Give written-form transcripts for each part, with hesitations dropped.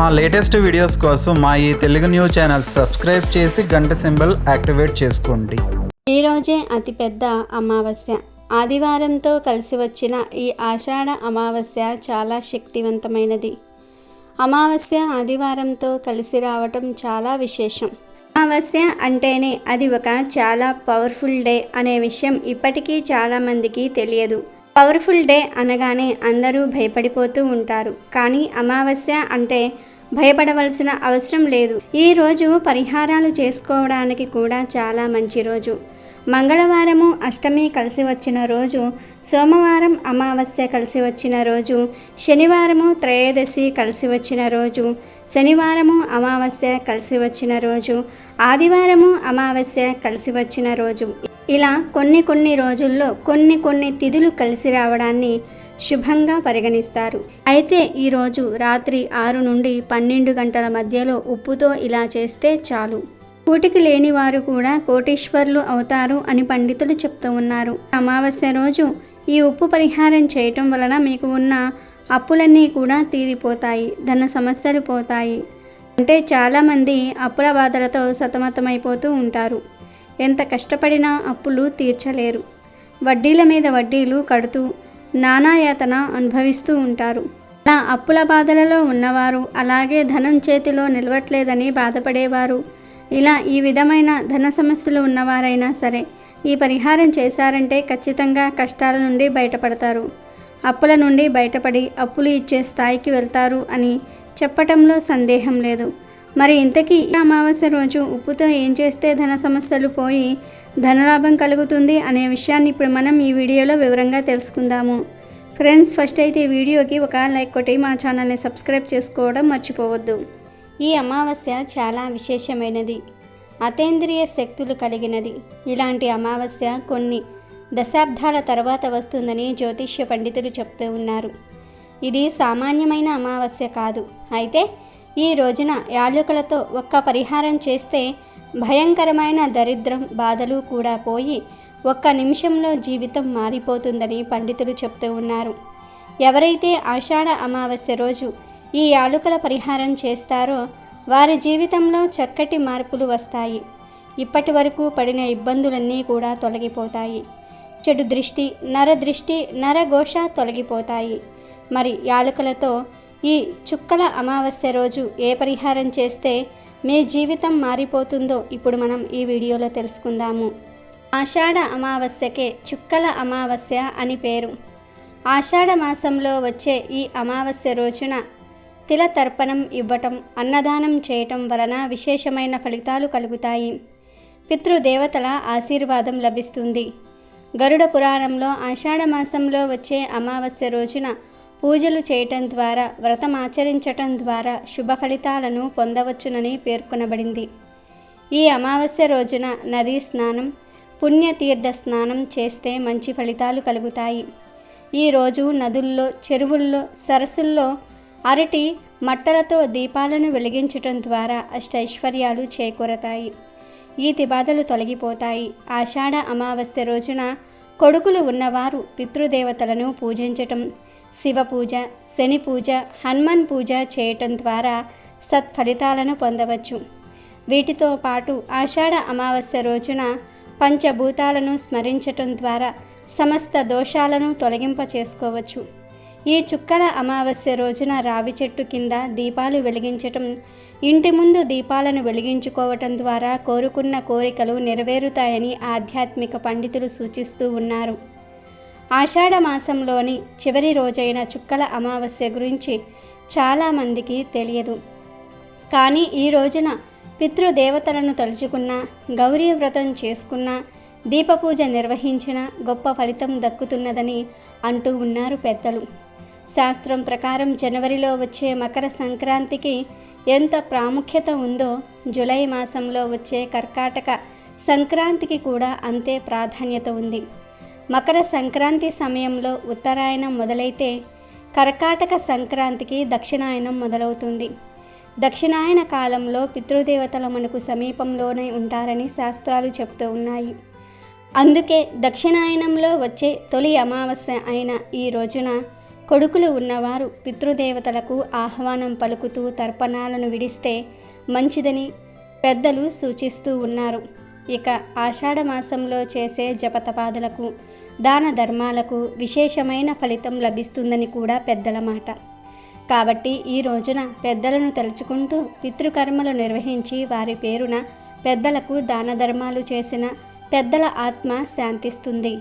మా latest videos కోసం మా ఈ తెలుగు న్యూస్ ఛానల్ సబ్స్క్రైబ్ చేసి గంట సింబల్ యాక్టివేట్ చేసుకోండి. ఈరోజే అతిపెద్ద అమావాస్య. ఆదివారంతో కలిసి వచ్చిన ఈ ఆషాఢ అమావాస్య చాలా శక్తివంతమైనది. అమావాస్య ఆదివారంతో కలిసి రావటం చాలా విశేషం. అమావాస్య అంటేనే అది ఒక చాలా పవర్ఫుల్ డే అనే విషయం ఇప్పటికీ చాలామందికి తెలియదు. పవర్ఫుల్ డే అనగానే అందరూ భయపడిపోతూ ఉంటారు. కానీ అమావాస్య అంటే భయపడవలసిన అవసరం లేదు. ఈ రోజు పరిహారాలు చేసుకోవడానికి కూడా చాలా మంచి రోజు. మంగళవారము అష్టమి కలిసి వచ్చిన రోజు, సోమవారం అమావాస్య కలిసి వచ్చిన రోజు, శనివారము త్రయోదశి కలిసి వచ్చిన రోజు, శనివారము అమావాస్య కలిసి వచ్చిన రోజు, ఆదివారము అమావాస్య కలిసి వచ్చిన రోజు. ఇలా కొన్ని రోజుల్లో కొన్ని తిథులు కలిసి రావడాన్ని శుభంగా పరిగణిస్తారు. అయితే ఈరోజు రాత్రి 6 నుండి 12 గంటల మధ్యలో ఉప్పుతో ఇలా చేస్తే చాలు. కూటికి లేని వారు కూడా కోటీశ్వర్లు అవుతారు అని పండితులు చెప్తూ ఉన్నారు. అమావాస్య రోజు ఈ ఉప్పు పరిహారం చేయటం వలన మీకు ఉన్న అప్పులన్నీ కూడా తీరిపోతాయి, ధన సమస్యలు పోతాయి. అంటే చాలామంది అప్పుల బాధలతో సతమతమైపోతూ ఉంటారు. ఎంత కష్టపడినా అప్పులు తీర్చలేరు. వడ్డీల మీద వడ్డీలు కడుతూ నానాయాతన అనుభవిస్తూ ఉంటారు. అలా అప్పుల బాధలలో ఉన్నవారు, అలాగే ధనం చేతిలో నిలవట్లేదని బాధపడేవారు, ఇలా ఈ విధమైన ధన సమస్యలు ఉన్నవారైనా సరే ఈ పరిహారం చేశారంటే ఖచ్చితంగా కష్టాల నుండి బయటపడతారు. అప్పుల నుండి బయటపడి అప్పులు ఇచ్చే స్థాయికి వెళ్తారు అని చెప్పటంలో సందేహం లేదు. మరి ఇంతకీ అమావాస్య రోజు ఉప్పుతో ఏం చేస్తే ధన సమస్యలు పోయి ధనలాభం కలుగుతుంది అనే విషయాన్ని ఇప్పుడు మనం ఈ వీడియోలో వివరంగా తెలుసుకుందాము. ఫ్రెండ్స్, ఫస్ట్ అయితే ఈ వీడియోకి ఒక లైక్ కొట్టి మా ఛానల్ని సబ్స్క్రైబ్ చేసుకోవడం మర్చిపోవద్దు. ఈ అమావాస్య చాలా విశేషమైనది, అతీంద్రియ శక్తులు కలిగినది. ఇలాంటి అమావాస్య కొన్ని దశాబ్దాల తర్వాత వస్తుందని జ్యోతిష్య పండితులు చెప్తూ ఉన్నారు. ఇది సామాన్యమైన అమావాస్య కాదు. అయితే ఈ రోజున యాలకులతో ఒక్క పరిహారం చేస్తే భయంకరమైన దరిద్రం బాధలు కూడా పోయి ఒక్క నిమిషంలో జీవితం మారిపోతుందని పండితులు చెప్తూ ఉన్నారు. ఎవరైతే ఆషాఢ అమావాస్య రోజు ఈ యాలకుల పరిహారం చేస్తారో వారి జీవితంలో చక్కటి మార్పులు వస్తాయి. ఇప్పటి వరకు పడిన ఇబ్బందులన్నీ కూడా తొలగిపోతాయి. చెడు దృష్టి, నరదృష్టి, నరఘోష తొలగిపోతాయి. మరి యాలకులతో ఈ చుక్కల అమావాస్య రోజు ఏ పరిహారం చేస్తే మీ జీవితం మారిపోతుందో ఇప్పుడు మనం ఈ వీడియోలో తెలుసుకుందాము. ఆషాఢ అమావాస్యకే చుక్కల అమావాస్య అని పేరు. ఆషాఢ మాసంలో వచ్చే ఈ అమావాస్య రోజున తిల తర్పణం ఇవ్వటం, అన్నదానం చేయటం వలన విశేషమైన ఫలితాలు కలుగుతాయి. పితృదేవతల ఆశీర్వాదం లభిస్తుంది. గరుడ పురాణంలో ఆషాఢ మాసంలో వచ్చే అమావాస్య రోజున పూజలు చేయటం ద్వారా, వ్రతం ఆచరించటం ద్వారా శుభ ఫలితాలను పొందవచ్చునని పేర్కొనబడింది. ఈ అమావాస్య రోజున నదీ స్నానం, పుణ్యతీర్థ స్నానం చేస్తే మంచి ఫలితాలు కలుగుతాయి. ఈరోజు నదుల్లో, చెరువుల్లో, సరస్సుల్లో అరటి మట్టలతో దీపాలను వెలిగించటం ద్వారా అష్టైశ్వర్యాలు చేకూరతాయి. ఈతి బాధలు తొలగిపోతాయి. ఆషాఢ అమావాస్య రోజున కొడుకులు ఉన్నవారు పితృదేవతలను పూజించటం, శివ పూజ, శని పూజ, హనుమాన్ పూజ చేయటం ద్వారా సత్ఫలితాలను పొందవచ్చు. వీటితో పాటు ఆషాఢ అమావాస్య రోజున పంచభూతాలను స్మరించటం ద్వారా సమస్త దోషాలను తొలగింప చేసుకోవచ్చు. ఈ చుక్కల అమావాస్య రోజున రావి చెట్టు కింద దీపాలు వెలిగించటం, ఇంటి ముందు దీపాలను వెలిగించుకోవటం ద్వారా కోరుకున్న కోరికలు నెరవేరుతాయని ఆధ్యాత్మిక పండితులు సూచిస్తూ ఉన్నారు. ఆషాఢ మాసంలోని చివరి రోజైన చుక్కల అమావాస్య గురించి చాలామందికి తెలియదు. కానీ ఈ రోజున పితృదేవతలను తలుచుకున్న, గౌరీ వ్రతం చేసుకున్న, దీపపూజ నిర్వహించిన గొప్ప ఫలితం దక్కుతున్నదని అంటూ ఉన్నారు పెద్దలు. శాస్త్రం ప్రకారం జనవరిలో వచ్చే మకర సంక్రాంతికి ఎంత ప్రాముఖ్యత ఉందో జూలై మాసంలో వచ్చే కర్కాటక సంక్రాంతికి కూడా అంతే ప్రాధాన్యత ఉంది. మకర సంక్రాంతి సమయంలో ఉత్తరాయణం మొదలైతే కర్కాటక సంక్రాంతికి దక్షిణాయనం మొదలవుతుంది. దక్షిణాయన కాలంలో పితృదేవతలు మనకు సమీపంలోనే ఉంటారని శాస్త్రాలు చెప్తూ ఉన్నాయి. అందుకే దక్షిణాయనంలో వచ్చే తొలి అమావాస్య అయిన ఈ రోజున కొడుకులు ఉన్నవారు పితృదేవతలకు ఆహ్వానం పలుకుతూ తర్పణాలను విడిస్తే మంచిదని పెద్దలు సూచిస్తూ ఉన్నారు. ఇక ఆషాఢమాసంలో చేసే జపతపాదులకు దాన ధర్మాలకు విశేషమైన ఫలితం లభిస్తుందని కూడా పెద్దల మాట. కాబట్టి ఈ రోజున పెద్దలను తలుచుకుంటూ పితృకర్మలు నిర్వహించి వారి పేరున పెద్దలకు దాన ధర్మాలు చేసిన పెద్దల ఆత్మ శాంతిస్తుంది.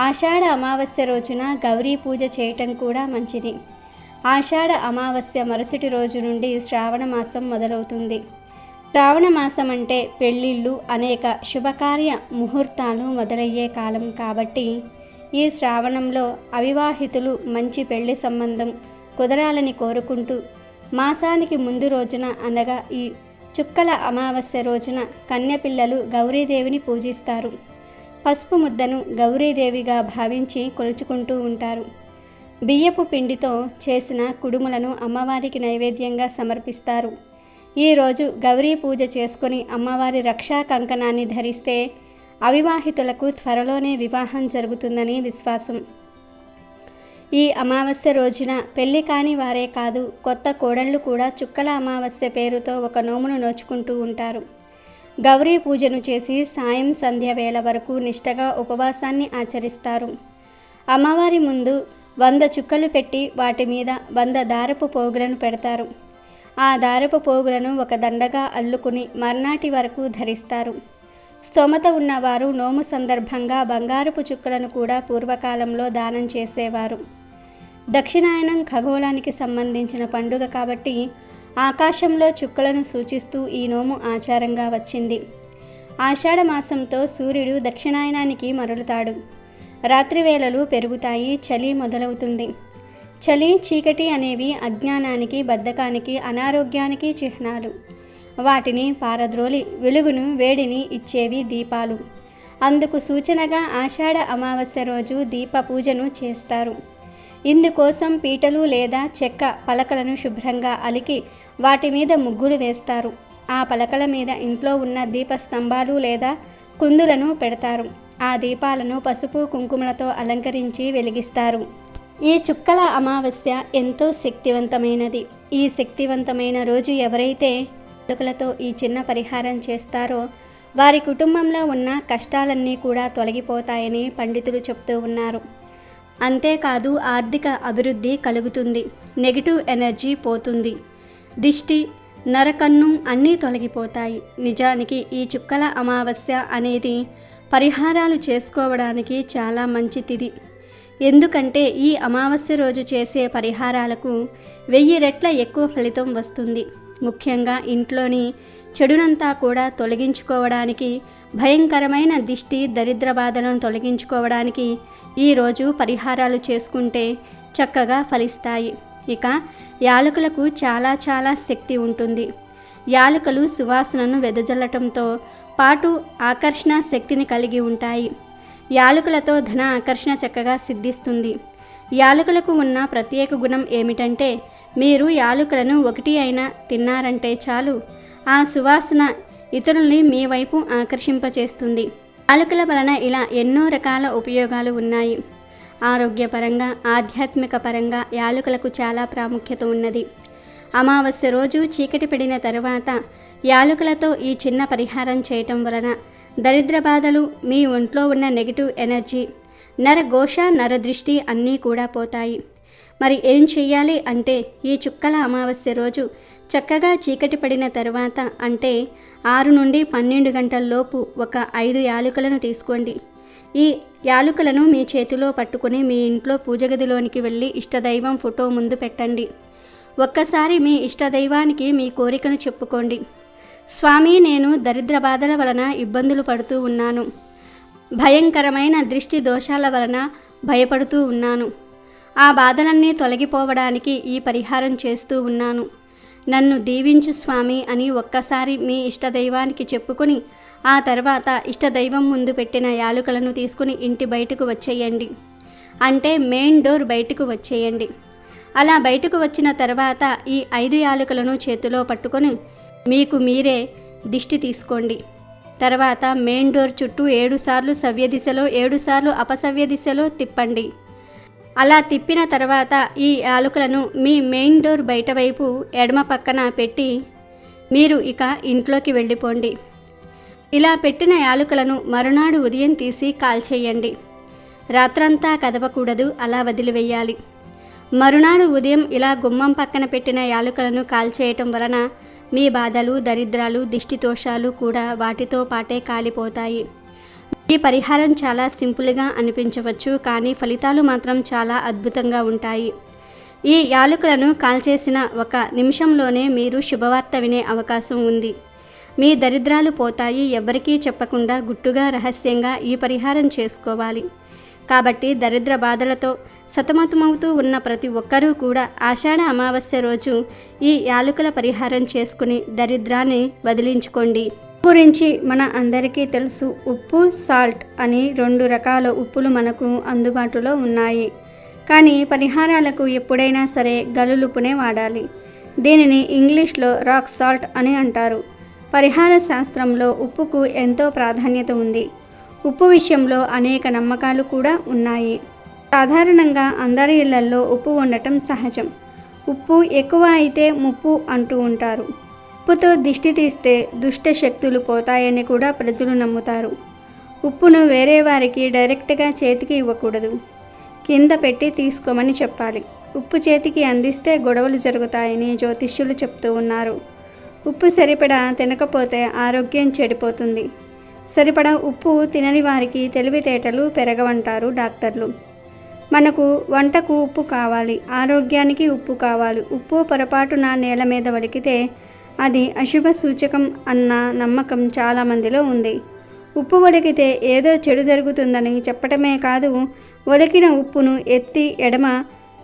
ఆషాఢ అమావాస్య రోజున గౌరీ పూజ చేయటం కూడా మంచిది. ఆషాఢ అమావాస్య మరుసటి రోజు నుండి శ్రావణ మాసం మొదలవుతుంది. శ్రావణ మాసం అంటే పెళ్ళిళ్ళు, అనేక శుభకార్య ముహూర్తాలు మొదలయ్యే కాలం కాబట్టి ఈ శ్రావణంలో అవివాహితులు మంచి పెళ్లి సంబంధం కుదరాలని కోరుకుంటూ మాసానికి ముందు రోజున అనగా ఈ చుక్కల అమావాస్య రోజున కన్యపిల్లలు గౌరీదేవిని పూజిస్తారు. పసుపు ముద్దను గౌరీదేవిగా భావించి కొలుచుకుంటూ ఉంటారు. బియ్యపు పిండితో చేసిన కుడుములను అమ్మవారికి నైవేద్యంగా సమర్పిస్తారు. ఈరోజు గౌరీ పూజ చేసుకొని అమ్మవారి రక్షా కంకణాన్ని ధరిస్తే అవివాహితులకు త్వరలోనే వివాహం జరుగుతుందని విశ్వాసం. ఈ అమావాస్య రోజున పెళ్లి కాని వారే కాదు, కొత్త కోడళ్ళు కూడా చుక్కల అమావాస్య పేరుతో ఒక నోమును నోచుకుంటూ ఉంటారు. గౌరీ పూజను చేసి సాయం సంధ్య వేళ వరకు నిష్టగా ఉపవాసాన్ని ఆచరిస్తారు. అమ్మవారి ముందు 100 చుక్కలు పెట్టి వాటి మీద 100 దారపు పోగులను పెడతారు. ఆ దారపు పోగులను ఒక దండగా అల్లుకుని మర్నాటి వరకు ధరిస్తారు. స్తోమత ఉన్నవారు నోము సందర్భంగా బంగారపు చుక్కలను కూడా పూర్వకాలంలో దానం చేసేవారు. దక్షిణాయనం ఖగోళానికి సంబంధించిన పండుగ కాబట్టి ఆకాశంలో చుక్కలను సూచిస్తూ ఈ నోము ఆచారంగా వచ్చింది. ఆషాఢ మాసంతో సూర్యుడు దక్షిణాయనానికి మరలుతాడు. రాత్రి వేళలు పెరుగుతాయి, చలి మొదలవుతుంది. చలి, చీకటి అనేవి అజ్ఞానానికి, బద్ధకానికి, అనారోగ్యానికి చిహ్నాలు. వాటిని పారద్రోలి వెలుగును, వేడిని ఇచ్చేవి దీపాలు. అందుకు సూచనగా ఆషాఢ అమావాస్య రోజు దీప పూజను చేస్తారు. ఇందుకోసం పీటలు లేదా చెక్క పలకలను శుభ్రంగా అలికి వాటి మీద ముగ్గులు వేస్తారు. ఆ పలకల మీద ఇంట్లో ఉన్న దీపస్తంభాలు లేదా కుందులను పెడతారు. ఆ దీపాలను పసుపు కుంకుమలతో అలంకరించి వెలిగిస్తారు. ఈ చుక్కల అమావాస్య ఎంతో శక్తివంతమైనది. ఈ శక్తివంతమైన రోజు ఎవరైతే పలుకలతో ఈ చిన్న పరిహారం చేస్తారో వారి కుటుంబంలో ఉన్న కష్టాలన్నీ కూడా తొలగిపోతాయని పండితులు చెప్తూ ఉన్నారు. అంతేకాదు ఆర్థిక అభివృద్ధి కలుగుతుంది, నెగిటివ్ ఎనర్జీ పోతుంది, దిష్టి, నరకన్ను అన్నీ తొలగిపోతాయి. నిజానికి ఈ చుక్కల అమావాస్య అనేది పరిహారాలు చేసుకోవడానికి చాలా మంచి తిథి. ఎందుకంటే ఈ అమావాస్య రోజు చేసే పరిహారాలకు 1000 రెట్ల ఎక్కువ ఫలితం వస్తుంది. ముఖ్యంగా ఇంట్లోని చెడునంతా కూడా తొలగించుకోవడానికి, భయంకరమైన దిష్టి, దరిద్ర బాధలను తొలగించుకోవడానికి ఈరోజు పరిహారాలు చేసుకుంటే చక్కగా ఫలిస్తాయి. ఇక యాలకులకు చాలా శక్తి ఉంటుంది. యాలకులు సువాసనను వెదజల్లటంతో పాటు ఆకర్షణ శక్తిని కలిగి ఉంటాయి. యాలకులతో ధన ఆకర్షణ చక్కగా సిద్ధిస్తుంది. యాలకులకు ఉన్న ప్రత్యేక గుణం ఏమిటంటే మీరు యాలకులను 1 అయినా తిన్నారంటే చాలు, ఆ సువాసన ఇతరుల్ని మీ వైపు ఆకర్షింపచేస్తుంది. యాలకుల వలన ఇలా ఎన్నో రకాల ఉపయోగాలు ఉన్నాయి. ఆరోగ్యపరంగా, ఆధ్యాత్మిక పరంగా యాలకులకు చాలా ప్రాముఖ్యత ఉన్నది. అమావాస్య రోజు చీకటి పడిన తర్వాత యాలకులతో ఈ చిన్న పరిహారం చేయటం వలన దరిద్ర బాధలు, మీ ఒంట్లో ఉన్న నెగిటివ్ ఎనర్జీ, నరఘోష, నరదృష్టి అన్నీ కూడా పోతాయి. మరి ఏం చెయ్యాలి అంటే ఈ చుక్కల అమావాస్య రోజు చక్కగా చీకటి పడిన తర్వాత అంటే 6 నుండి 12 గంటల్లోపు ఒక 5 యాలకులను తీసుకోండి. ఈ యాలకులను మీ చేతిలో పట్టుకుని మీ ఇంట్లో పూజగదిలోనికి వెళ్ళి ఇష్టదైవం ఫోటో ముందు పెట్టండి. ఒక్కసారి మీ ఇష్టదైవానికి మీ కోరికను చెప్పుకోండి. స్వామి, నేను దరిద్ర బాధల వలన ఇబ్బందులు పడుతూ ఉన్నాను, భయంకరమైన దృష్టి దోషాల వలన భయపడుతూ ఉన్నాను, ఆ బాధలన్నీ తొలగిపోవడానికి ఈ పరిహారం చేస్తూ ఉన్నాను, నన్ను దీవించు స్వామి అని ఒక్కసారి మీ ఇష్టదైవానికి చెప్పుకొని ఆ తర్వాత ఇష్టదైవం ముందు పెట్టిన యాలకులను తీసుకుని ఇంటి బయటకు వచ్చేయండి. అంటే మెయిన్ డోర్ బయటకు వచ్చేయండి. అలా బయటకు వచ్చిన తర్వాత ఈ 5 యాలకులను చేతిలో పట్టుకొని మీకు మీరే దిష్టి తీసుకోండి. తర్వాత మెయిన్ డోర్ చుట్టూ 7 సార్లు సవ్య దిశలో, 7 సార్లు అపసవ్య దిశలో తిప్పండి. అలా తిప్పిన తర్వాత ఈ యాలకులను మీ మెయిన్ డోర్ బయట వైపు ఎడమ పక్కన పెట్టి మీరు ఇక ఇంట్లోకి వెళ్ళిపోండి. ఇలా పెట్టిన యాలకులను మరునాడు ఉదయం తీసి కాల్చేయండి. రాత్రంతా కదపకూడదు, అలా వదిలివేయాలి. మరునాడు ఉదయం ఇలా గుమ్మం పక్కన పెట్టిన యాలకులను కాల్చేయటం వలన మీ బాధలు, దరిద్రాలు, దిష్టి దోషాలు కూడా వాటితో పాటే కాలిపోతాయి. ఈ పరిహారం చాలా సింపుల్గా అనిపించవచ్చు, కానీ ఫలితాలు మాత్రం చాలా అద్భుతంగా ఉంటాయి. ఈ యాలకులను కాల్చేసిన 1 నిమిషంలోనే మీరు శుభవార్త వినే అవకాశం ఉంది. మీ దరిద్రాలు పోతాయి. ఎవ్వరికీ చెప్పకుండా గుట్టుగా రహస్యంగా ఈ పరిహారం చేసుకోవాలి. కాబట్టి దరిద్ర బాధలతో సతమతమవుతూ ఉన్న ప్రతి ఒక్కరూ కూడా ఆషాఢ అమావాస్య రోజు ఈ యాలకుల పరిహారం చేసుకుని దరిద్రాన్ని వదిలించుకోండి. గురించి మన అందరికీ తెలుసు. ఉప్పు, సాల్ట్ అని 2 రకాల ఉప్పులు మనకు అందుబాటులో ఉన్నాయి. కానీ పరిహారాలకు ఎప్పుడైనా సరే గల్లులుప్పునే వాడాలి. దీనిని ఇంగ్లీష్లో రాక్ సాల్ట్ అని అంటారు. పరిహార శాస్త్రంలో ఉప్పుకు ఎంతో ప్రాధాన్యత ఉంది. ఉప్పు విషయంలో అనేక నమ్మకాలు కూడా ఉన్నాయి. సాధారణంగా అందరి ఇళ్లల్లో ఉప్పు ఉండటం సహజం. ఉప్పు ఎక్కువ అయితే ముప్పు అంటూ ఉంటారు. ఉప్పుతో దిష్టి తీస్తే దుష్ట శక్తులు పోతాయని కూడా ప్రజలు నమ్ముతారు. ఉప్పును వేరే వారికి డైరెక్ట్గా చేతికి ఇవ్వకూడదు. కింద పెట్టి తీసుకోమని చెప్పాలి. ఉప్పు చేతికి అందిస్తే గొడవలు జరుగుతాయని జ్యోతిష్యులు చెప్తూ ఉన్నారు. ఉప్పు సరిపడా తినకపోతే ఆరోగ్యం చెడిపోతుంది. సరిపడా ఉప్పు తినని వారికి తెలివితేటలు పెరగవంటారు డాక్టర్లు. మనకు వంటకు ఉప్పు కావాలి, ఆరోగ్యానికి ఉప్పు కావాలి. ఉప్పు పొరపాటున నేల మీద ఒలికితే అది అశుభ సూచకం అన్న నమ్మకం చాలామందిలో ఉంది. ఉప్పు ఒలికితే ఏదో చెడు జరుగుతుందని చెప్పటమే కాదు, ఒలికిన ఉప్పును ఎత్తి ఎడమ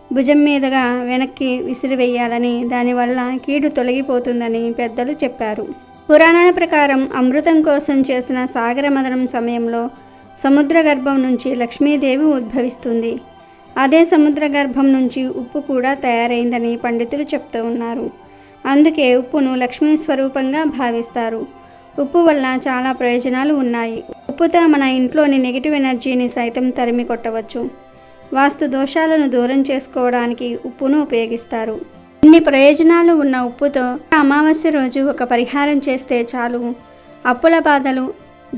భుజం మీదుగా వెనక్కి విసిరివేయాలని, దానివల్ల కీడు తొలగిపోతుందని పెద్దలు చెప్పారు. పురాణాల ప్రకారం అమృతం కోసం చేసిన సాగర మథనం సమయంలో సముద్ర గర్భం నుంచి లక్ష్మీదేవి ఉద్భవిస్తుంది. అదే సముద్ర గర్భం నుంచి ఉప్పు కూడా తయారైందని పండితులు చెప్తూ ఉన్నారు. అందుకే ఉప్పును లక్ష్మీ స్వరూపంగా భావిస్తారు. ఉప్పు వల్ల చాలా ప్రయోజనాలు ఉన్నాయి. ఉప్పుతో మన ఇంట్లోని నెగిటివ్ ఎనర్జీని సైతం తరిమి కొట్టవచ్చు. వాస్తు దోషాలను దూరం చేసుకోవడానికి ఉప్పును ఉపయోగిస్తారు. ఇన్ని ప్రయోజనాలు ఉన్న ఉప్పుతో అమావాస్య రోజు ఒక పరిహారం చేస్తే చాలు, అప్పుల బాధలు,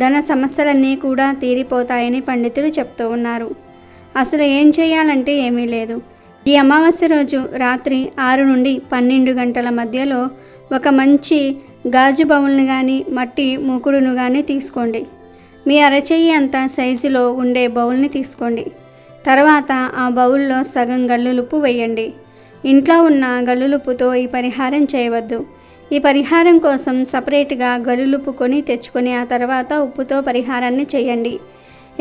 ధన సమస్యలన్నీ కూడా తీరిపోతాయని పండితులు చెప్తూ ఉన్నారు. అసలు ఏం చేయాలంటే ఏమీ లేదు. ఈ అమావాస్య రోజు రాత్రి 6 నుండి 12 గంటల మధ్యలో ఒక మంచి గాజు బౌల్ని కానీ మట్టి మూకుడును కానీ తీసుకోండి. మీ అరచెయ్యి అంత సైజులో ఉండే బౌల్ని తీసుకోండి. తర్వాత ఆ బౌల్లో సగం గల్లులుప్పు వేయండి. ఇంట్లో ఉన్న గల్లులుప్పుతో ఈ పరిహారం చేయవద్దు. ఈ పరిహారం కోసం సపరేట్గా గల్లులుప్పు కొని తెచ్చుకొని ఆ తర్వాత ఉప్పుతో పరిహారాన్ని చేయండి.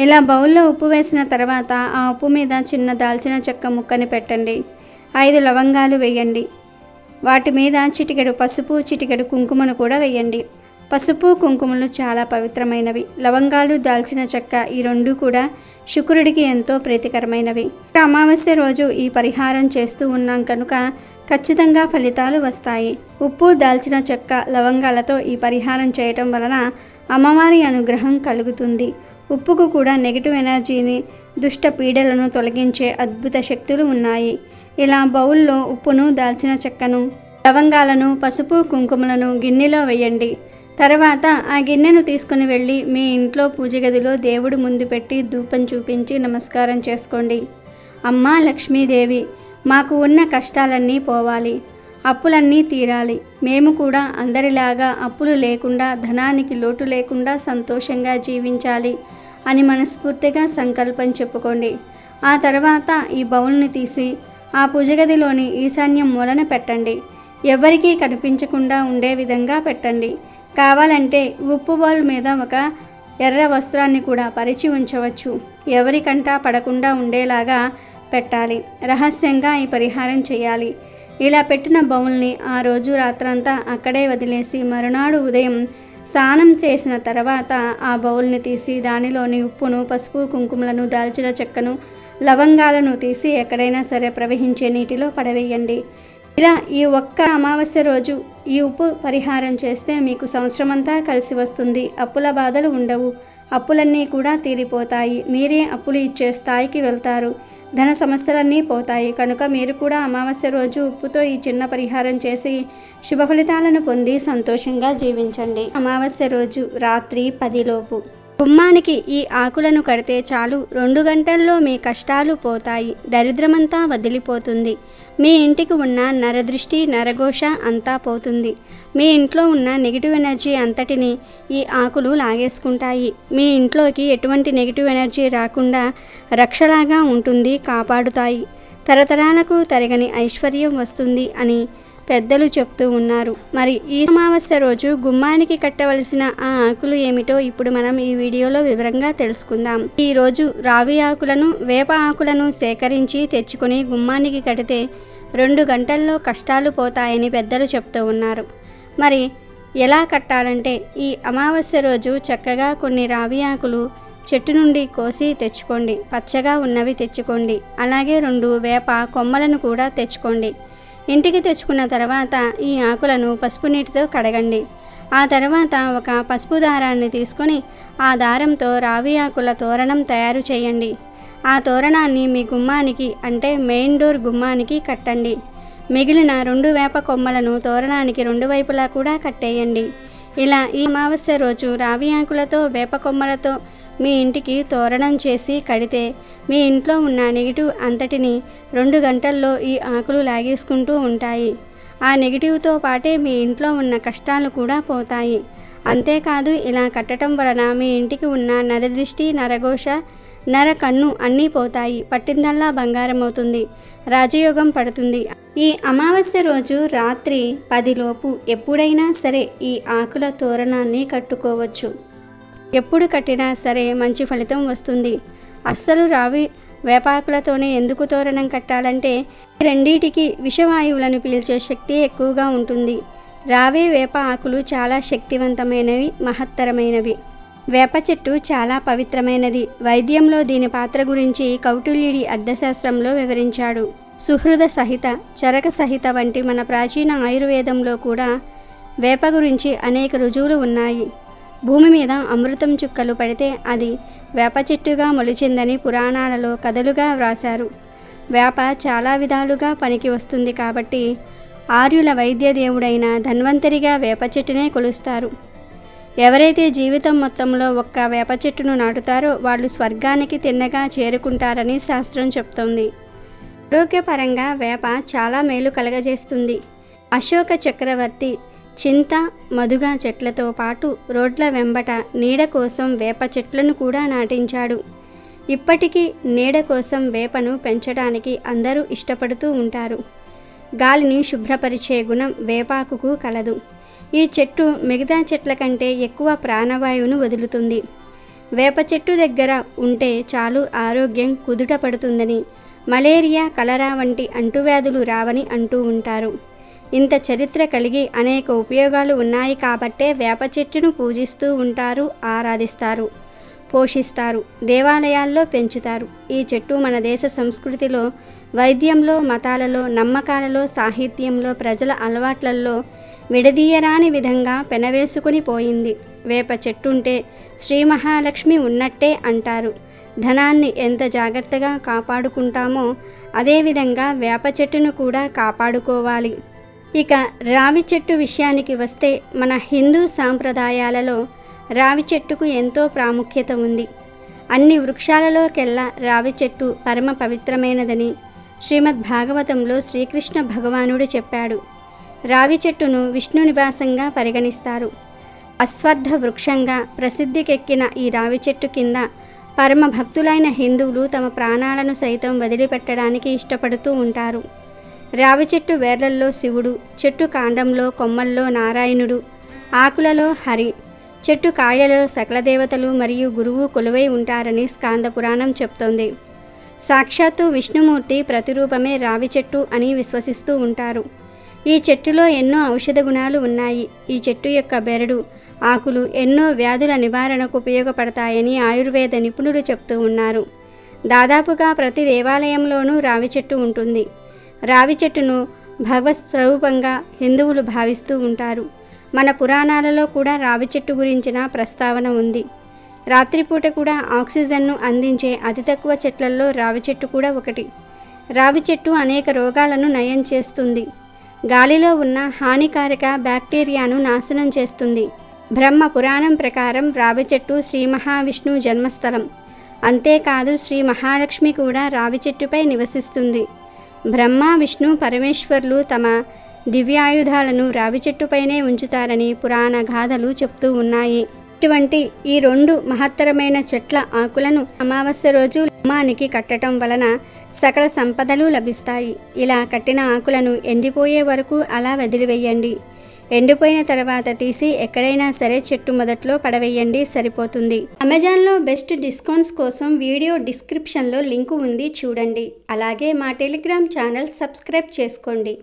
ఇలా బౌల్లో ఉప్పు వేసిన తర్వాత ఆ ఉప్పు మీద చిన్న దాల్చిన చెక్క ముక్కని పెట్టండి. 5 లవంగాలు వేయండి. వాటి మీద చిటికెడు పసుపు, చిటికెడు కుంకుమను కూడా వేయండి. పసుపు, కుంకుమలు చాలా పవిత్రమైనవి. లవంగాలు, దాల్చిన చెక్క ఈ 2 కూడా శుక్రుడికి ఎంతో ప్రీతికరమైనవి. అమావాస్య రోజు ఈ పరిహారం చేస్తూ ఉన్నాం కనుక ఖచ్చితంగా ఫలితాలు వస్తాయి. ఉప్పు, దాల్చిన చెక్క, లవంగాలతో ఈ పరిహారం చేయటం వలన అమ్మవారి అనుగ్రహం కలుగుతుంది. ఉప్పుకు కూడా నెగిటివ్ ఎనర్జీని, దుష్ట పీడలను తొలగించే అద్భుత శక్తులు ఉన్నాయి. ఇలా బౌల్లో ఉప్పును, దాల్చిన చెక్కను, లవంగాలను, పసుపు, కుంకుమలను గిన్నెలో వేయండి. తర్వాత ఆ గిన్నెను తీసుకుని వెళ్ళి మీ ఇంట్లో పూజ గదిలో దేవుడి ముందు పెట్టి ధూపం చూపించి నమస్కారం చేసుకోండి. అమ్మా లక్ష్మీదేవి, మాకు ఉన్న కష్టాలన్నీ పోవాలి, అప్పులన్నీ తీరాలి. మేము కూడా అందరిలాగా అప్పులు లేకుండా, ధనానికి లోటు లేకుండా సంతోషంగా జీవించాలి అని మనస్ఫూర్తిగా సంకల్పం చెప్పుకోండి. ఆ తర్వాత ఈ బౌల్ని తీసి ఆ పూజగదిలోని ఈశాన్యం మూలన పెట్టండి. ఎవరికీ కనిపించకుండా ఉండే విధంగా పెట్టండి. కావాలంటే ఉప్పు బౌల్ మీద ఒక ఎర్ర వస్త్రాన్ని కూడా పరిచి ఉంచవచ్చు. ఎవరికంటా పడకుండా ఉండేలాగా పెట్టాలి. రహస్యంగా ఈ పరిహారం చేయాలి. ఇలా పెట్టిన బౌల్ని ఆ రోజు రాత్రంతా అక్కడే వదిలేసి మరునాడు ఉదయం స్నానం చేసిన తర్వాత ఆ బౌల్ని తీసి దానిలోని ఉప్పును, పసుపు, కుంకుమలను, దాల్చిన చెక్కను, లవంగాలను తీసి ఎక్కడైనా సరే ప్రవహించే నీటిలో పడవేయండి. ఇలా ఈ ఒక్క అమావాస్య రోజు ఈ ఉప్పు పరిహారం చేస్తే మీకు సంవత్సరమంతా కలిసి వస్తుంది. అప్పుల బాధలు ఉండవు. అప్పులన్నీ కూడా తీరిపోతాయి. మీరే అప్పులు ఇచ్చే స్థాయికి వెళ్తారు. ధన సమస్యలన్నీ పోతాయి. కనుక మీరు కూడా అమావాస్య రోజు ఉప్పుతో ఈ చిన్న పరిహారం చేసి శుభ ఫలితాలను పొంది సంతోషంగా జీవించండి. అమావాస్య రోజు రాత్రి 10 లోపు గుమ్మానికి ఈ ఆకులను కడితే చాలు, 2 గంటల్లో మీ కష్టాలు పోతాయి. దరిద్రమంతా వదిలిపోతుంది. మీ ఇంటికి ఉన్న నరదృష్టి నరఘోష అంతా పోతుంది. మీ ఇంట్లో ఉన్న నెగిటివ్ ఎనర్జీ అంతటిని ఈ ఆకులు లాగేసుకుంటాయి. మీ ఇంట్లోకి ఎటువంటి నెగిటివ్ ఎనర్జీ రాకుండా రక్షలాగా ఉంటుంది, కాపాడుతాయి. తరతరాలకు తరగని ఐశ్వర్యం వస్తుంది అని పెద్దలు చెప్తూ ఉన్నారు. మరి ఈ అమావాస్య రోజు గుమ్మానికి కట్టవలసిన ఆ ఆకులు ఏమిటో ఇప్పుడు మనం ఈ వీడియోలో వివరంగా తెలుసుకుందాం. ఈ రోజు రావి ఆకులను, వేప ఆకులను సేకరించి తెచ్చుకొని గుమ్మానికి కడితే 2 గంటల్లో కష్టాలు పోతాయని పెద్దలు చెప్తూ ఉన్నారు. మరి ఎలా కట్టాలంటే, ఈ అమావాస్య రోజు చక్కగా కొన్ని రావి ఆకులు చెట్టు నుండి కోసి తెచ్చుకోండి. పచ్చగా ఉన్నవి తెచ్చుకోండి. అలాగే 2 వేప కొమ్మలను కూడా తెచ్చుకోండి. ఇంటికి తెచ్చుకున్న తర్వాత ఈ ఆకులను పసుపు నీటితో కడగండి. ఆ తర్వాత ఒక పసుపు దారాన్ని తీసుకొని ఆ దారంతో రావి ఆకుల తోరణం తయారు చేయండి. ఆ తోరణాన్ని మీ గుమ్మానికి, అంటే మెయిన్ డోర్ గుమ్మానికి కట్టండి. మిగిలిన 2 వేప కొమ్మలను తోరణానికి 2 వైపులా కూడా కట్టేయండి. ఇలా ఈ అమావాస్య రోజు రావి ఆకులతో, వేప కొమ్మలతో మీ ఇంటికి తోరణం చేసి కడితే మీ ఇంట్లో ఉన్న నెగిటివ్ అంతటిని 2 గంటల్లో ఈ ఆకులు లాగేసుకుంటూ ఉంటాయి. ఆ నెగిటివ్తో పాటే మీ ఇంట్లో ఉన్న కష్టాలు కూడా పోతాయి. అంతేకాదు, ఇలా కట్టడం వలన మీ ఇంటికి ఉన్న నరదృష్టి నరఘోష నరకన్ను అన్నీ పోతాయి. పట్టిందల్లా బంగారం అవుతుంది. రాజయోగం పడుతుంది. ఈ అమావాస్య రోజు రాత్రి 10 లోపు ఎప్పుడైనా సరే ఈ ఆకుల తోరణాన్ని కట్టుకోవచ్చు. ఎప్పుడు కట్టినా సరే మంచి ఫలితం వస్తుంది. అస్సలు రావి వేపాకులతోనే ఎందుకు తోరణం కట్టాలంటే, ఈ రెండిటికి విషవాయువులను పీల్చే శక్తి ఎక్కువగా ఉంటుంది. రావి వేప ఆకులు చాలా శక్తివంతమైనవి, మహత్తరమైనవి. వేప చెట్టు చాలా పవిత్రమైనది. వైద్యంలో దీని పాత్ర గురించి కౌటిల్యుడి అర్థశాస్త్రంలో వివరించాడు. సుహృద సహిత, చరక సహిత వంటి మన ప్రాచీన ఆయుర్వేదంలో కూడా వేప గురించి అనేక రుజువులు ఉన్నాయి. భూమి మీద అమృతం చుక్కలు పడితే అది వేప చెట్టుగా మొలిచిందని పురాణాలలో కథలుగా వ్రాశారు. వేప చాలా విధాలుగా పనికి వస్తుంది కాబట్టి ఆర్యుల వైద్య దేవుడైన ధన్వంతరిగా వేప చెట్టునే కొలుస్తారు. ఎవరైతే జీవితం మొత్తంలో ఒక్క వేప చెట్టును నాటుతారో వాళ్ళు స్వర్గానికి తిన్నగా చేరుకుంటారని శాస్త్రం చెప్తోంది. ఆరోగ్యపరంగా వేప చాలా మేలు కలగజేస్తుంది. అశోక చక్రవర్తి చింత, మధుగ చెట్లతో పాటు రోడ్ల వెంబట నీడ కోసం వేప చెట్లను కూడా నాటించాడు. ఇప్పటికీ నీడ కోసం వేపను పెంచడానికి అందరూ ఇష్టపడుతూ ఉంటారు. గాలిని శుభ్రపరిచే గుణం వేపాకుకు కలదు. ఈ చెట్టు మిగతా చెట్ల కంటే ఎక్కువ ప్రాణవాయువును వదులుతుంది. వేప చెట్టు దగ్గర ఉంటే చాలు ఆరోగ్యం కుదుట పడుతుందని, మలేరియా, కలరా వంటి అంటువ్యాధులు రావని అంటూ ఉంటారు. ఇంత చరిత్ర కలిగి అనేక ఉపయోగాలు ఉన్నాయి కాబట్టే వేప చెట్టును పూజిస్తూ ఉంటారు, ఆరాధిస్తారు, పోషిస్తారు, దేవాలయాల్లో పెంచుతారు. ఈ చెట్టు మన దేశ సంస్కృతిలో, వైద్యంలో, మతాలలో, నమ్మకాలలో, సాహిత్యంలో, ప్రజల అలవాట్లలో విడదీయరాని విధంగా పెనవేసుకుని పోయింది. వేప చెట్టుంటే శ్రీ మహాలక్ష్మి ఉన్నట్టే అంటారు. ధనాన్ని ఎంత జాగ్రత్తగా కాపాడుకుంటామో అదేవిధంగా వేప చెట్టును కూడా కాపాడుకోవాలి. ఇక రావి చెట్టు విషయానికి వస్తే, మన హిందూ సాంప్రదాయాలలో రావి చెట్టుకు ఎంతో ప్రాముఖ్యత ఉంది. అన్ని వృక్షాలలోకెల్లా రావి చెట్టు పరమ పవిత్రమైనదని శ్రీమద్ భాగవతంలో శ్రీకృష్ణ భగవానుడు చెప్పాడు. రావి చెట్టును విష్ణు నివాసంగా పరిగణిస్తారు. అశ్వత్థ వృక్షంగా ప్రసిద్ధికెక్కిన ఈ రావి చెట్టు కింద పరమ భక్తులైన హిందువులు తమ ప్రాణాలను సైతం వదిలిపెట్టడానికి ఇష్టపడుతూ ఉంటారు. రావి చెట్టు వేర్లల్లో శివుడు, చెట్టు కాండంలో కొమ్మల్లో నారాయణుడు, ఆకులలో హరి, చెట్టు కాయలలో సకల దేవతలు మరియు గురువు కొలువై ఉంటారని స్కాంద పురాణం చెప్తోంది. సాక్షాత్తు విష్ణుమూర్తి ప్రతిరూపమే రావి చెట్టు అని విశ్వసిస్తూ ఉంటారు. ఈ చెట్టులో ఎన్నో ఔషధ గుణాలు ఉన్నాయి. ఈ చెట్టు యొక్క బెరడు, ఆకులు ఎన్నో వ్యాధుల నివారణకు ఉపయోగపడతాయని ఆయుర్వేద నిపుణులు చెప్తూ ఉన్నారు. దాదాపుగా ప్రతి దేవాలయంలోనూ రావి చెట్టు ఉంటుంది. రావి చెట్టును భగవత్ స్వరూపంగా హిందువులు భావిస్తూ ఉంటారు. మన పురాణాలలో కూడా రావి చెట్టు గురించిన ప్రస్తావన ఉంది. రాత్రిపూట కూడా ఆక్సిజన్ను అందించే అతి తక్కువ చెట్లలో రావి చెట్టు కూడా ఒకటి. రావి చెట్టు అనేక రోగాలను నయం చేస్తుంది. గాలిలో ఉన్న హానికారక బ్యాక్టీరియాను నాశనం చేస్తుంది. బ్రహ్మ పురాణం ప్రకారం రావి చెట్టు శ్రీ మహావిష్ణువు జన్మస్థలం. అంతేకాదు శ్రీ మహాలక్ష్మి కూడా రావి చెట్టుపై నివసిస్తుంది. బ్రహ్మ, విష్ణు, పరమేశ్వర్లు తమ దివ్యాయుధాలను రావి చెట్టుపైనే ఉంచుతారని పురాణ గాథలు చెప్తూ ఉన్నాయి. ఇటువంటి ఈ 2 మహత్తరమైన చెట్ల ఆకులను అమావాస్య రోజు గుమ్మానికి కట్టడం వలన సకల సంపదలు లభిస్తాయి. ఇలా కట్టిన ఆకులను ఎండిపోయే వరకు అలా వదిలివేయండి. ఎండిపోయిన తర్వాత తీసి ఎక్కడైనా సరే చెట్టు మొదట్లో పడవేయండి, సరిపోతుంది. అమెజాన్లో బెస్ట్ డిస్కౌంట్స్ కోసం వీడియో డిస్క్రిప్షన్లో లింకు ఉంది, చూడండి. అలాగే మా టెలిగ్రామ్ ఛానల్ సబ్స్క్రైబ్ చేసుకోండి.